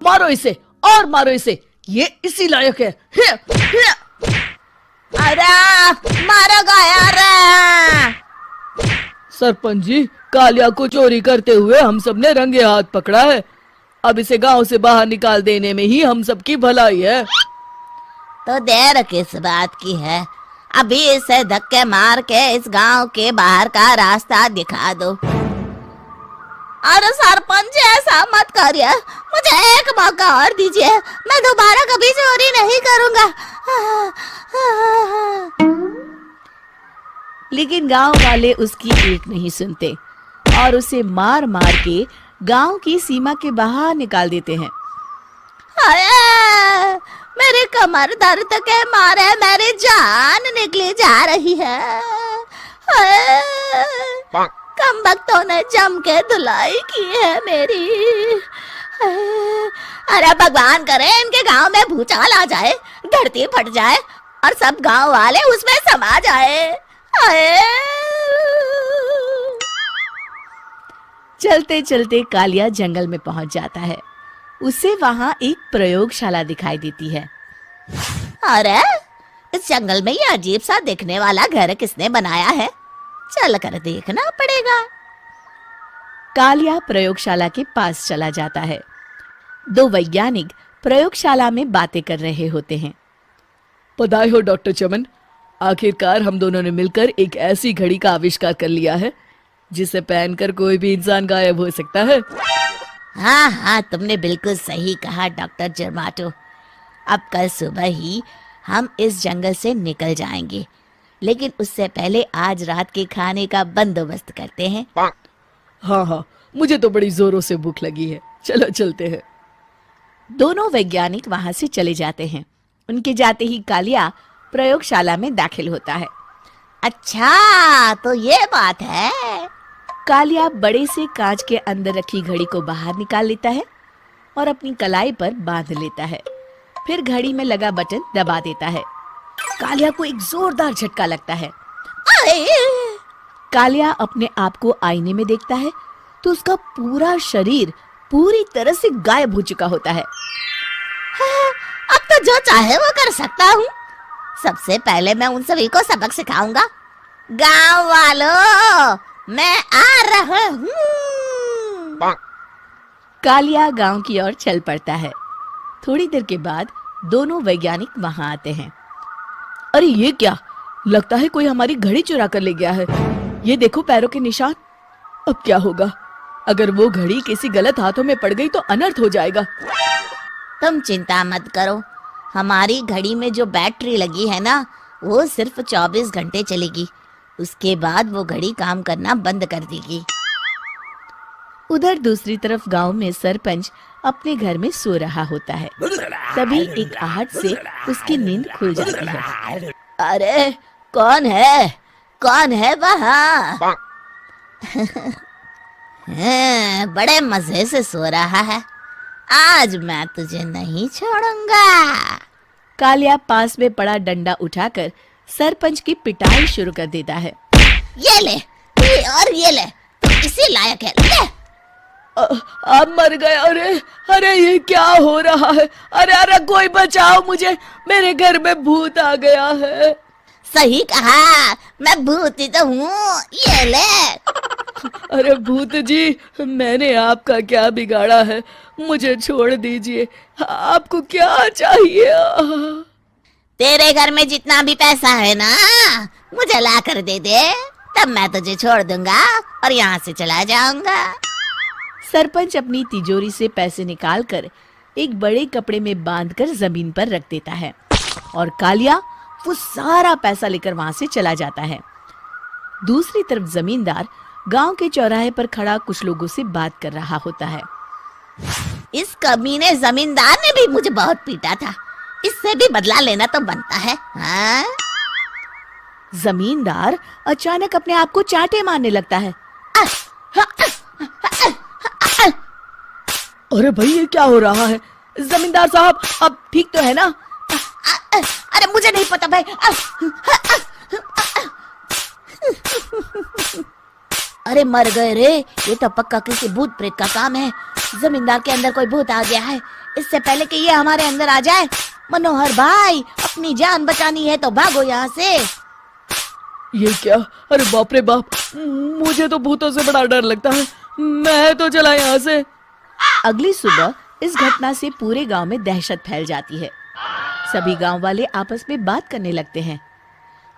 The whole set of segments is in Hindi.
मारो इसे और मारो इसे, ये इसी लायक है। अरे मारो यार। सरपंच जी, कालिया को चोरी करते हुए हम सब ने रंगे हाथ पकड़ा है। अब इसे गांव से बाहर निकाल देने में ही हम सबकी भलाई है। तो देर किस बात की है, अभी इसे धक्के मार के इस गांव के बाहर का रास्ता दिखा दो। अरे सरपंच ऐसा मत करिए, मुझे एक मौका और दीजिए, मैं दोबारा कभी चोरी नहीं करूंगा। लेकिन गांव वाले उसकी एक नहीं सुनते और उसे मार मार के गांव की सीमा के बाहर निकाल देते हैं। मेरी कमर दर्द के मारे मेरी जान निकली जा रही है। कम वक्तों ने जम के धुलाई की है मेरी। अरे भगवान करे इनके गांव में भूचाल आ जाए, धरती फट जाए और सब गांव वाले उसमें समा जाए। चलते चलते कालिया जंगल में पहुंच जाता है। उसे वहां एक प्रयोगशाला दिखाई देती है। अरे इस जंगल में ये अजीब सा दिखने वाला घर किसने बनाया है, चल कर देखना पड़ेगा। कालिया प्रयोगशाला के पास चला जाता है। दो वैज्ञानिक प्रयोगशाला में बातें कर रहे होते हैं। बधाई हो डॉक्टर चमन, आखिरकार हम दोनों ने मिलकर एक ऐसी घड़ी का आविष्कार कर लिया है जिसे पहनकर कोई भी इंसान गायब हो सकता है। हाँ हाँ, तुमने बिल्कुल सही कहा डॉक्टर जर्माटो। अब कल सुबह ही हम इस जंगल से निकल जाएंगे, लेकिन उससे पहले आज रात के खाने का बंदोबस्त करते हैं। हाँ हाँ, मुझे तो बड़ी जोरों से भूख लगी है, चलो चलते हैं। दोनों वैज्ञानिक वहां से चले जाते हैं। उनके जाते ही कालिया प्रयोगशाला में दाखिल होता है। अच्छा तो ये बात है। कालिया बड़े से कांच के अंदर रखी घड़ी को बाहर निकाल लेता है और अपनी कलाई पर बांध लेता है। फिर घड़ी में लगा बटन दबा देता है। कालिया को एक जोरदार झटका लगता है। कालिया अपने आप को आईने में देखता है तो उसका पूरा शरीर पूरी तरह से गायब हो चुका होता है। अब तो जो चाहे वो कर सकता हूँ। सबसे पहले मैं उन सभी को सबक सिखाऊंगा। गांव वालों, मैं आ रहा हूँ। कालिया गांव की ओर चल पड़ता है। थोड़ी देर के बाद दोनों वैज्ञानिक वहां आते हैं। अरे ये क्या, लगता है कोई हमारी घड़ी चुरा कर ले गया है। ये देखो पैरों के निशान। अब क्या होगा, अगर वो घड़ी किसी गलत हाथों में पड़ गई तो अनर्थ हो जाएगा। तुम चिंता मत करो, हमारी घड़ी में जो बैटरी लगी है ना, वो सिर्फ 24 घंटे चलेगी। उसके बाद वो घड़ी काम करना बंद कर देगी। उधर दूसरी तरफ गांव में सरपंच अपने घर में सो रहा होता है। तभी एक आहट से उसकी नींद खुल जाती है। अरे कौन है वहाँ? बड़े मजे से सो रहा है, आज मैं तुझे नहीं छोड़ूंगा। कालिया पास में पड़ा डंडा उठाकर सरपंच की पिटाई शुरू कर देता है। ये ले, ये ले, तू इसी लायक है, ले। आप मर गए। अरे ये क्या हो रहा है? अरे कोई बचाओ मुझे, मेरे घर में भूत आ गया है। सही कहा, मैं भूत ही तो हूँ, ये ले। अरे भूत जी, मैंने आपका क्या बिगाड़ा है, मुझे छोड़ दीजिए। आपको क्या चाहिए? तेरे घर में जितना भी पैसा है ना, मुझे ला कर दे दे, तब मैं तुझे छोड़ दूंगा और यहाँ से चला जाऊंगा। सरपंच अपनी तिजोरी से पैसे निकालकर एक बड़े कपड़े में बांधकर जमीन पर रख देता है और कालिया वो सारा पैसा लेकर वहां से चला जाता है। दूसरी तरफ जमींदार गांव के चौराहे पर खड़ा कुछ लोगों से बात कर रहा होता है। इस कमीने जमींदार ने भी मुझे बहुत पीटा था, इससे भी बदला लेना तो बनता है। हाँ? जमींदार अचानक अपने आप को चांटे मारने लगता है। अरे भाई ये क्या हो रहा है? जमींदार साहब अब ठीक तो है ना? अरे मुझे नहीं पता भाई। अरे मर गए रे, ये तो पक्का किसी भूत प्रेत का काम है। जमींदार के अंदर कोई भूत आ गया है, इससे पहले कि ये हमारे अंदर आ जाए। मनोहर भाई, अपनी जान बचानी है तो भागो यहाँ से। ये क्या? अरे बाप रे बाप, मुझे तो भूतों से बड़ा डर लगता है। मैं तो चला यहाँ से। अगली सुबह इस घटना से पूरे गांव में दहशत फैल जाती है। सभी गांव वाले आपस में बात करने लगते हैं।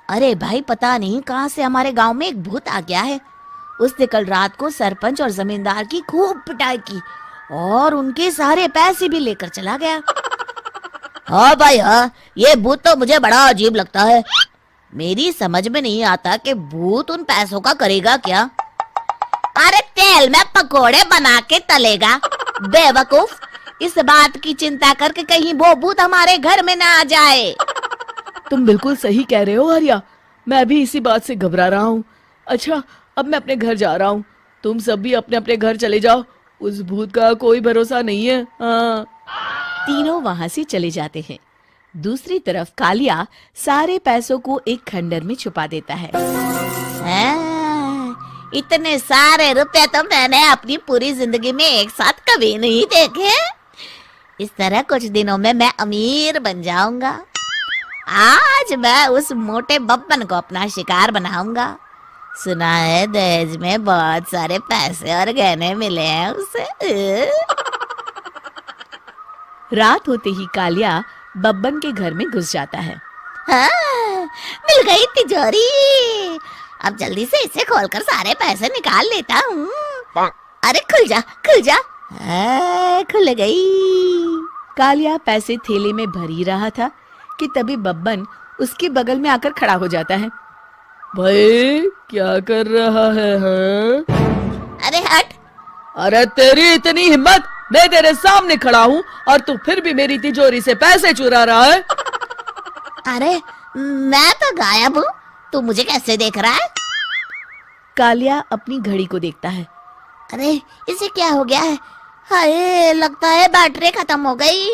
अरे भाई, पता नहीं कहाँ से हमारे गांव में एक भूत आ गया है। उसने कल रात को सरपंच और जमींदार की खूब पिटाई की और उनके सारे पैसे भी लेकर चला गया। हाँ भाई हाँ, ये भूत तो मुझे बड़ा अजीब लगता है। मेरी समझ में नहीं आता कि भूत उन पैसों का करेगा क्या। अरे तेल में पकोड़े बना के तलेगा बेवकूफ। इस बात की चिंता करके कहीं वो भूत हमारे घर में ना आ जाए। तुम बिल्कुल सही कह रहे हो आर्या, मैं भी इसी बात से घबरा रहा हूँ। अच्छा, अब मैं अपने घर जा रहा हूँ। तुम सब भी अपने अपने घर चले जाओ, उस भूत का कोई भरोसा नहीं है। हाँ। तीनों वहां से चले जाते हैं। दूसरी तरफ कालिया सारे पैसों को एक खंडर में छुपा देता है। इतने सारे रुपए तो मैंने अपनी पूरी जिंदगी में एक साथ कभी नहीं देखे। इस तरह कुछ दिनों में मैं अमीर बन जाऊंगा। आज मैं उस मोटे बब्बन को अपना शिकार बनाऊंगा। सुना है दहेज में बहुत सारे पैसे और गहने मिले हैं उसे। रात होते ही कालिया बब्बन के घर में घुस जाता है। हाँ, मिल गई तिजोरी। अब जल्दी से इसे खोलकर सारे पैसे निकाल लेता हूँ। अरे खुल जा, खुल जा। खुल गई। कालिया पैसे थैले में भर ही रहा था कि तभी बब्बन उसके बगल में आकर खड़ा हो जाता है। भाई क्या कर रहा है? हाँ? अरे हट। अरे तेरी इतनी हिम्मत, मैं तेरे सामने खड़ा हूँ और तू फिर भी मेरी तिजोरी से पैसे चुरा रहा है। अरे मैं तो गायब हूँ, तू मुझे कैसे देख रहा है? कालिया अपनी घड़ी को देखता है। अरे इसे क्या हो गया है? हाय, लगता है बैटरी खत्म हो गई।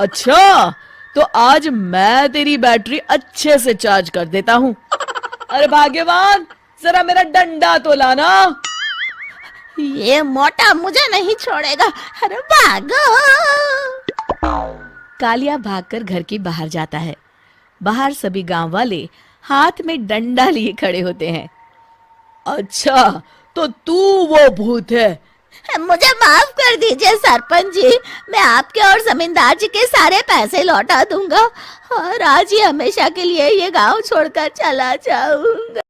अच्छा, तो आज मैं तेरी बैटरी अच्छे से चार्ज कर देता हूँ। अरे भाग्यवान, जरा मेरा डंडा तो लाना। ये मोटा मुझे नहीं छोड़ेगा। अरे भागो। कालिया भागकर घर के बाहर जाता है। बाहर सभी गांव वाले हाथ में डंडा लिए खड़े होते हैं। अच्छा, तो तू वो भूत है? मुझे माफ कर दीजिए सरपंच जी, मैं आपके और जमींदार जी के सारे पैसे लौटा दूंगा और आज ही हमेशा के लिए ये गांव छोड़कर चला जाऊंगा।